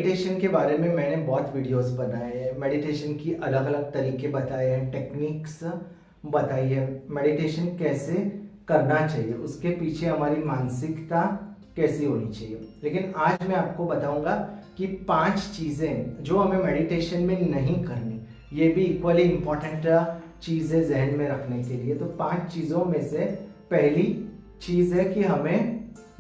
Meditation के बारे में मैंने बहुत वीडियोस बनाए हैं। मेडिटेशन की अलग अलग तरीके बताए हैं, टेक्निक्स बताई है, मेडिटेशन कैसे करना चाहिए, उसके पीछे हमारी मानसिकता कैसी होनी चाहिए। लेकिन आज मैं आपको बताऊंगा कि 5 चीज़ें जो हमें मेडिटेशन में नहीं करनी, ये भी इक्वली इम्पॉर्टेंट चीज़ है जहन में रखने के लिए। तो 5 चीज़ों में से पहली चीज़ है कि हमें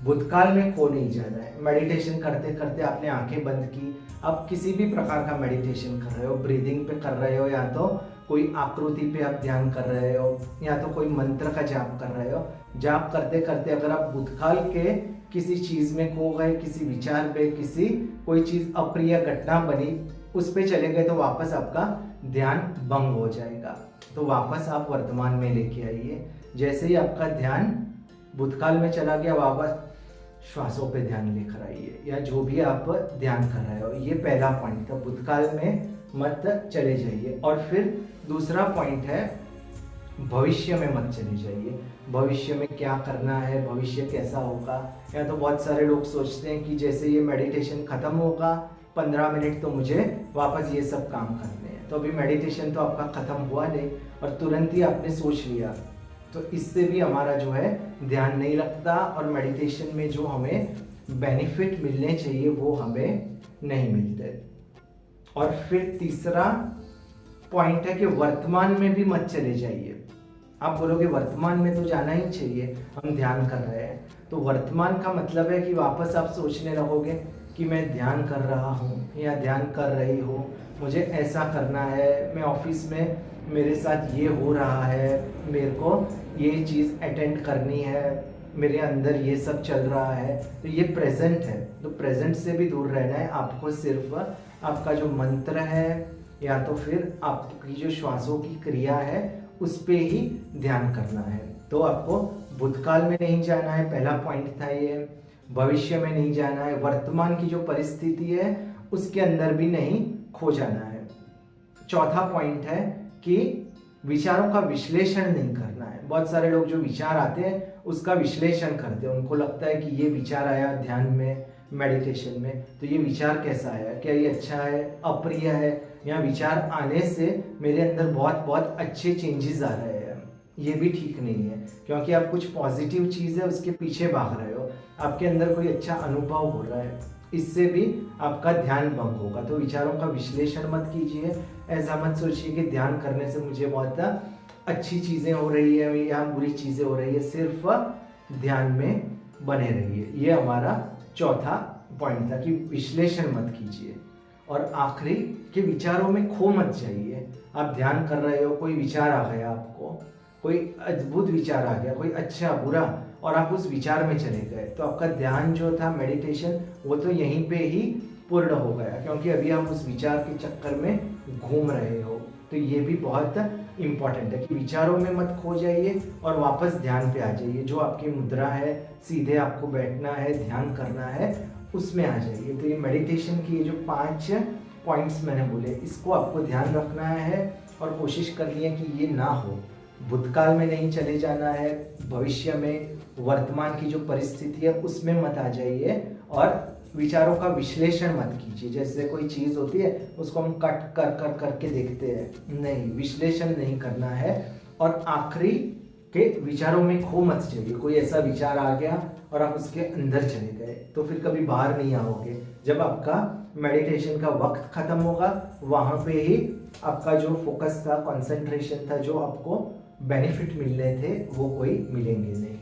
भूतकाल में खो नहीं जाना है। मेडिटेशन करते करते आपने आंखें बंद की, आप किसी भी प्रकार का मेडिटेशन कर रहे हो, ब्रीदिंग पे कर रहे हो, या तो कोई आकृति पे आप ध्यान कर रहे हो, या तो कोई मंत्र का जाप कर रहे हो। जाप करते करते अगर आप भूतकाल के किसी चीज में खो गए, किसी विचार पे, किसी कोई चीज अप्रिय घटना बनी उस पे चले गए, तो वापस आपका ध्यान भंग हो जाएगा। तो वापस आप वर्तमान में लेके आइए। जैसे ही आपका ध्यान भूतकाल में चला गया, वापस श्वासों पे ध्यान लेकर आइए, या जो भी आप ध्यान कर रहे हो। ये पहला पॉइंट था, भूतकाल में मत चले जाइए। और फिर दूसरा पॉइंट है, भविष्य में मत चले जाइए। भविष्य में क्या करना है, भविष्य कैसा होगा। या तो बहुत सारे लोग सोचते हैं कि जैसे ये मेडिटेशन खत्म होगा 15 मिनट तो मुझे वापस ये सब काम करने हैं। तो अभी मेडिटेशन तो आपका खत्म हुआ नहीं और तुरंत ही आपने सोच लिया, तो इससे भी हमारा जो है ध्यान नहीं लगता, और मेडिटेशन में जो हमें बेनिफिट मिलने चाहिए वो हमें नहीं मिलते। और फिर तीसरा पॉइंट है कि वर्तमान में भी मत चले जाइए। आप बोलोगे वर्तमान में तो जाना ही चाहिए, हम ध्यान कर रहे हैं। तो वर्तमान का मतलब है कि वापस आप सोचने लगोगे कि मैं ध्यान कर रहा हूँ या ध्यान कर रही हूँ, मुझे ऐसा करना है, मैं ऑफिस में मेरे साथ ये हो रहा है, मेरे को ये चीज़ अटेंड करनी है, मेरे अंदर ये सब चल रहा है। तो ये प्रेजेंट है, तो प्रेजेंट से भी दूर रहना है आपको। सिर्फ आपका जो मंत्र है या तो फिर आपकी जो श्वासों की क्रिया है उस पे ही ध्यान करना है। तो आपको भूतकाल में नहीं जाना है, पहला पॉइंट था ये। भविष्य में नहीं जाना है, वर्तमान की जो परिस्थिति है उसके अंदर भी नहीं खो जाना है। चौथा पॉइंट है कि विचारों का विश्लेषण नहीं करना है। बहुत सारे लोग जो विचार आते हैं उसका विश्लेषण करते हैं। उनको लगता है कि ये विचार आया ध्यान में, मेडिटेशन में, तो ये विचार कैसा आया, क्या ये अच्छा है, अप्रिय है, या विचार आने से मेरे अंदर बहुत बहुत अच्छे चेंजेस आ रहे हैं। ये भी ठीक नहीं है, क्योंकि आप कुछ पॉजिटिव चीज़ है उसके पीछे भाग रहे हो, आपके अंदर कोई अच्छा अनुभव हो रहा है, इससे भी आपका ध्यान भंग होगा। तो विचारों का विश्लेषण मत कीजिए। ऐसा मत सोचिए कि ध्यान करने से मुझे बहुत अच्छी चीज़ें हो रही है या बुरी चीज़ें हो रही है। सिर्फ ध्यान में बने रहिए। ये हमारा चौथा पॉइंट था कि विश्लेषण मत कीजिए। और आखिरी कि विचारों में खो मत जाइए। आप ध्यान कर रहे हो, कोई विचार आ गया आपको, कोई अद्भुत विचार आ गया, कोई अच्छा बुरा, और आप उस विचार में चले गए, तो आपका ध्यान जो था मेडिटेशन वो तो यहीं पे ही पूर्ण हो गया, क्योंकि अभी हम उस विचार के चक्कर में घूम रहे हो। तो ये भी बहुत इम्पॉर्टेंट है कि विचारों में मत खो जाइए और वापस ध्यान पे आ जाइए। जो आपकी मुद्रा है, सीधे आपको बैठना है, ध्यान करना है, उसमें आ जाइए। तो ये मेडिटेशन की जो 5 पॉइंट्स मैंने बोले, इसको आपको ध्यान रखना है और कोशिश करनी है कि ये ना हो। भूतकाल में नहीं चले जाना है, भविष्य में, वर्तमान की जो परिस्थिति है उसमें मत आ जाइए, और विचारों का विश्लेषण मत कीजिए। जैसे कोई चीज़ होती है उसको हम कट कर कर करके देखते हैं, नहीं, विश्लेषण नहीं करना है। और आखिरी के विचारों में खो मत जाइए। कोई ऐसा विचार आ गया और आप उसके अंदर चले गए तो फिर कभी बाहर नहीं आओगे। जब आपका मेडिटेशन का वक्त खत्म होगा, वहाँ पे ही आपका जो फोकस था, कंसंट्रेशन था, जो आपको बेनिफिट मिलने थे, वो कोई मिलेंगे नहीं।